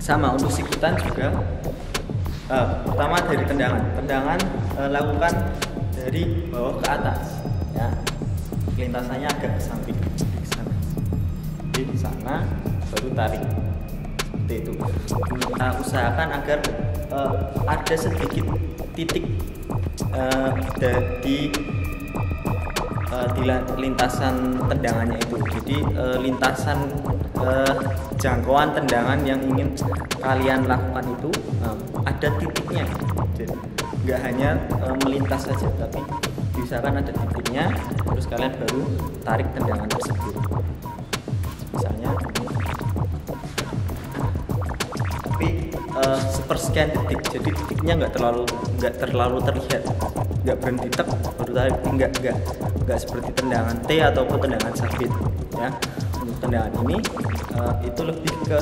Sama untuk sikutan juga pertama dari tendangan lakukan dari bawah ke atas ya, lintasannya agak ke samping di sana, di sana baru tarik seperti itu. Usahakan agar ada sedikit titik di lintasan tendangannya itu. Jadi lintasan jangkauan tendangan yang ingin kalian lakukan itu ada titiknya. Jadi nggak hanya melintas saja, tapi diusahakan ada titiknya, terus kalian baru tarik tendangan tersebut. Misalnya tapi sepersekian detik, jadi titiknya nggak terlalu terlihat, nggak berhenti tek baru tarik, nggak seperti tendangan T ataupun tendangan sabit ya. Untuk tendangan ini itu lebih ke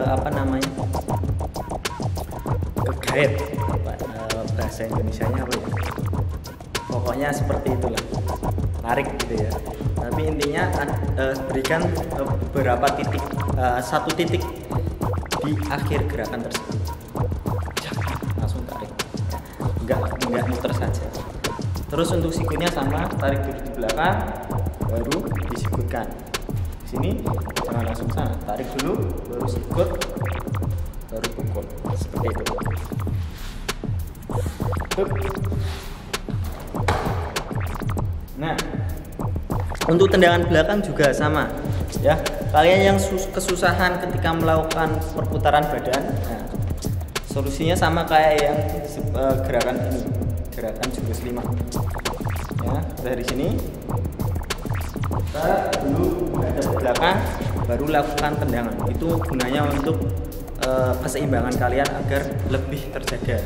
apa namanya, ke gaet, bahasa Indonesianya apa ya, pokoknya seperti itulah, tarik gitu ya. Tapi intinya berikan beberapa titik, satu titik di akhir gerakan tersebut, langsung tarik, nggak muter saja. Terus untuk sikutnya sama, tarik dulu di belakang baru disikutkan. Di sini jangan langsung sana, tarik dulu baru sikut baru pukul, seperti itu. Nah, untuk tendangan belakang juga sama ya. Kalian yang kesusahan ketika melakukan perputaran badan, nah, solusinya sama kayak yang gerakan ini, gerakan jurus 5 ya. Dari sini kita dulu menghadap ke belakang baru lakukan tendangan. Itu gunanya untuk keseimbangan kalian agar lebih terjaga.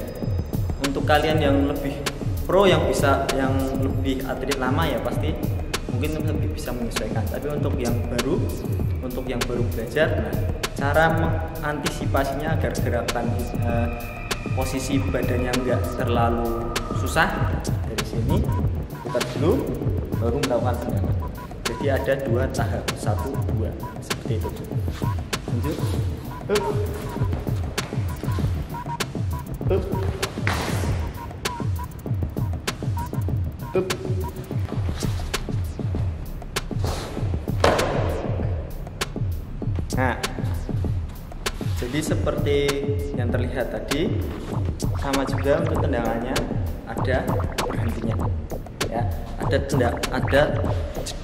Untuk kalian yang lebih pro, yang lebih atlet lama ya pasti mungkin lebih bisa menyesuaikan. Tapi untuk yang baru belajar, nah, cara mengantisipasinya agar gerakan posisi badannya enggak terlalu susah, dari sini putar dulu baru melakukan tendangan. Jadi ada 2 tahap, 1, 2 seperti itu. Lanjut. Nah, jadi seperti yang terlihat tadi, sama juga untuk tendangannya ada berhentinya ya, ada jeda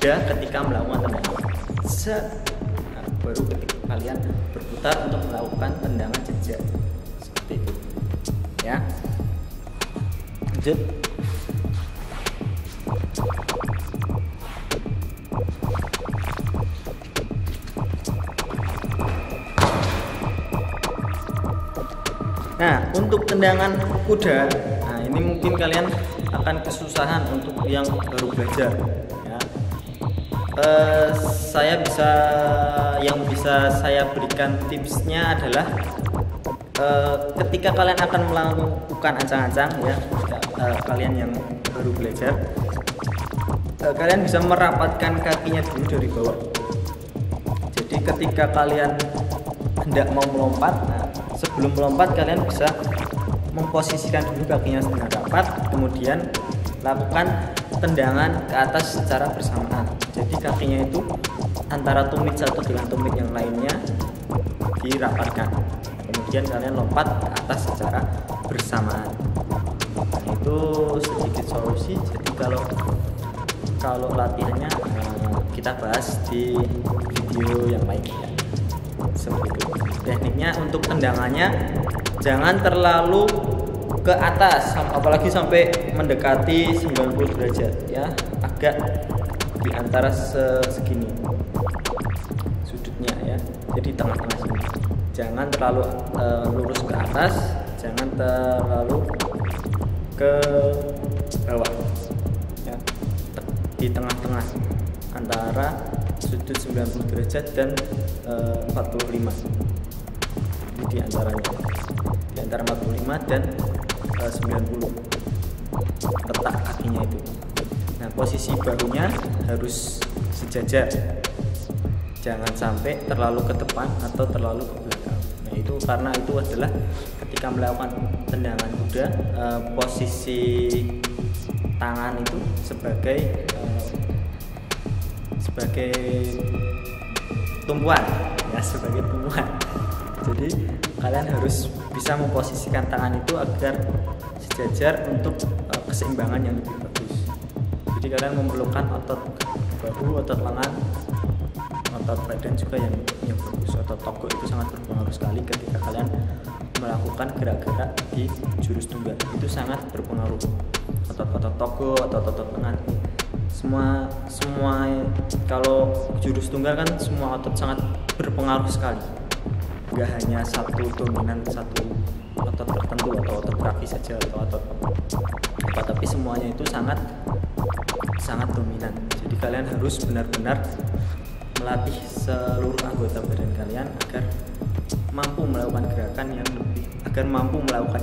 ketika melakukan tendangan. Nah, baru ketika kalian berputar untuk melakukan tendangan jeda seperti itu ya. Lanjut. Nah, untuk tendangan kuda, nah ini mungkin kalian akan kesusahan untuk yang baru belajar ya. Yang bisa saya berikan tipsnya adalah ketika kalian akan melakukan ancang-ancang ya, kalian yang baru belajar, kalian bisa merapatkan kakinya dulu dari bawah. Jadi ketika kalian hendak mau melompat, nah, sebelum melompat kalian bisa memposisikan dulu kakinya setengah rapat, kemudian lakukan tendangan ke atas secara bersamaan. Jadi kakinya itu antara tumit satu dengan tumit yang lainnya dirapatkan, kemudian kalian lompat ke atas secara bersamaan. Nah, itu sedikit solusi. Jadi kalau latihannya kita bahas di video yang lainnya. Seperti itu. Tekniknya untuk tendangannya jangan terlalu ke atas, apalagi sampai mendekati 90 derajat ya, agak di antara segini sudutnya ya, jadi tengah-tengah sini. Jangan terlalu lurus ke atas, jangan terlalu ke bawah ya, di tengah-tengah antara sudut 90 derajat dan 45. Di antaranya, di antara 45 dan 90 letak kakinya itu. Nah, posisi bahunya harus sejajar, jangan sampai terlalu ke depan atau terlalu ke belakang. Nah itu karena itu adalah ketika melakukan tendangan kuda, posisi tangan itu sebagai tumpuan ya, sebagai tumpuan. Jadi kalian harus bisa memposisikan tangan itu agar sejajar untuk keseimbangan yang lebih bagus. Jadi kalian memerlukan otot bahu, otot lengan, otot badan juga yang bagus. Otot togok itu sangat berpengaruh sekali ketika kalian melakukan gerak-gerak di jurus tunggal, itu sangat berpengaruh. Otot-otot togok, otot-otot lengan, semua kalau jurus tunggal kan semua otot sangat berpengaruh sekali. Gak hanya satu dominan, satu otot tertentu atau otot kaki saja atau otot apa, tapi semuanya itu sangat dominan. Jadi kalian harus benar-benar melatih seluruh anggota badan kalian agar mampu melakukan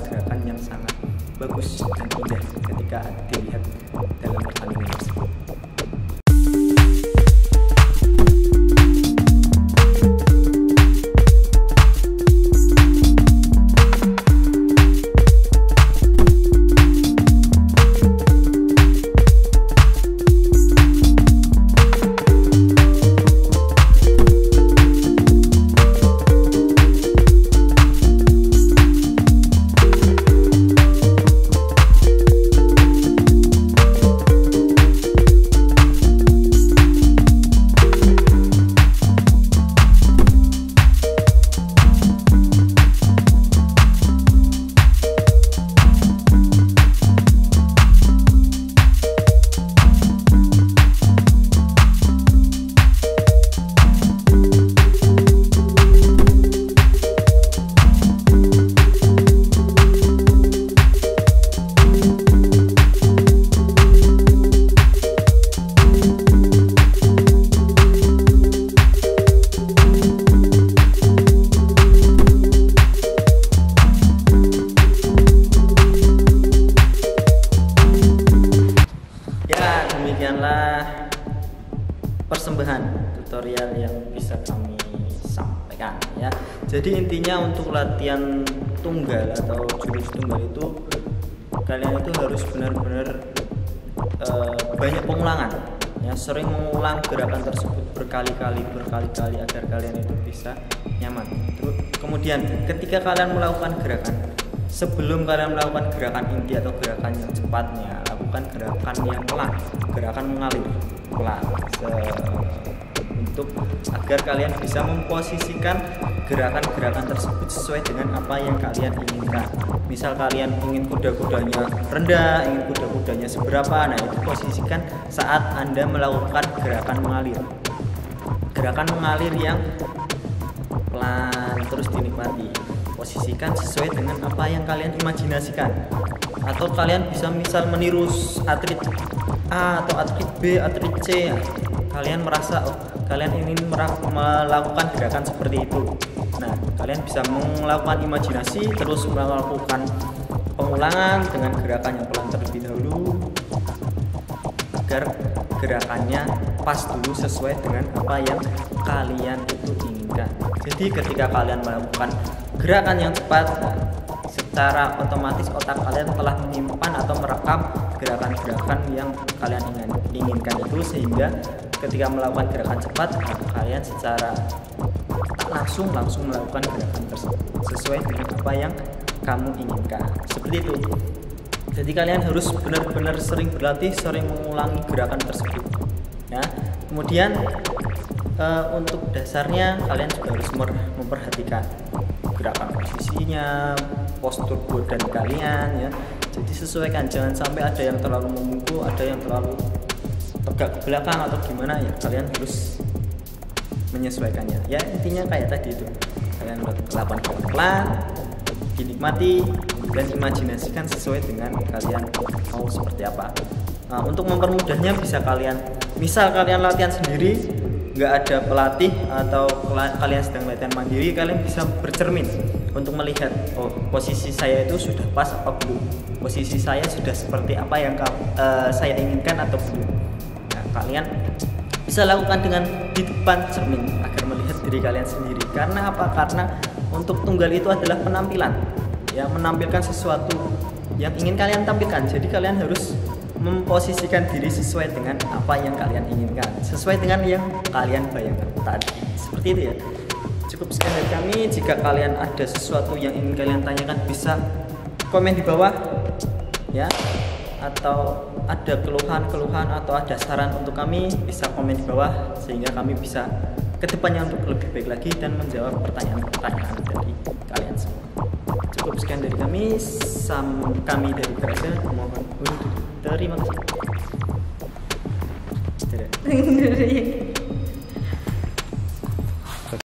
gerakan yang sangat bagus dan indah ketika dilihat dalam pertandingan tersebut. Demikianlah persembahan tutorial yang bisa kami sampaikan ya. Jadi intinya untuk latihan tunggal atau jurus tunggal itu kalian itu harus benar-benar banyak pengulangan ya, sering mengulang gerakan tersebut berkali-kali agar kalian itu bisa nyaman. Terus kemudian ketika kalian melakukan gerakan, sebelum kalian melakukan gerakan inti atau gerakan yang cepatnya, lakukan gerakan yang pelan, gerakan mengalir pelan, untuk agar kalian bisa memposisikan gerakan-gerakan tersebut sesuai dengan apa yang kalian inginkan. Misal kalian ingin kuda-kudanya rendah, ingin kuda-kudanya seberapa, nah itu posisikan saat Anda melakukan gerakan mengalir. Gerakan mengalir yang pelan terus dinikmati. Posisikan sesuai dengan apa yang kalian imajinasikan. Atau kalian bisa misal meniru atlet A atau atlet B, atlet C. Kalian merasa kalian ingin melakukan gerakan seperti itu. Nah, kalian bisa melakukan imajinasi terus melakukan pengulangan dengan gerakan yang pelan terlebih dahulu agar gerakannya pas dulu sesuai dengan apa yang kalian itu inginkan. Jadi ketika kalian melakukan gerakan yang cepat, secara otomatis otak kalian telah menyimpan atau merekam gerakan-gerakan yang kalian inginkan itu, sehingga ketika melakukan gerakan cepat kalian secara langsung melakukan gerakan tersebut sesuai dengan apa yang kamu inginkan. Seperti itu. Jadi kalian harus benar-benar sering berlatih, sering mengulangi gerakan tersebut ya. Kemudian untuk dasarnya kalian juga harus memperhatikan gerakan posisinya, postur badan kalian ya. Jadi sesuaikan, jangan sampai ada yang terlalu membungkuk, ada yang terlalu tegak ke belakang atau gimana ya. Kalian harus menyesuaikannya ya. Intinya kayak tadi itu, kalian lakukan pelan, dinikmati dan imajinasikan sesuai dengan kalian mau seperti apa. Nah, untuk mempermudahnya bisa misal kalian latihan sendiri, nggak ada pelatih atau kalian sedang latihan mandiri, kalian bisa bercermin untuk melihat, oh posisi saya itu sudah pas apa belum, posisi saya sudah seperti apa yang saya inginkan atau belum. Nah, kalian bisa lakukan dengan di depan cermin agar diri kalian sendiri. Karena apa? Karena untuk tunggal itu adalah penampilan, ya, menampilkan sesuatu yang ingin kalian tampilkan. Jadi kalian harus memposisikan diri sesuai dengan apa yang kalian inginkan, sesuai dengan yang kalian bayangkan tadi. Seperti itu ya. Cukup sekian dari kami. Jika kalian ada sesuatu yang ingin kalian tanyakan, bisa komen di bawah ya, atau ada keluhan atau ada saran untuk kami, bisa komen di bawah sehingga kami bisa kedepannya untuk lebih baik lagi dan menjawab pertanyaan-pertanyaan dari kalian semua. Cukup sekian dari kami. Kami dari Kerja mohon undur. Terima kasih.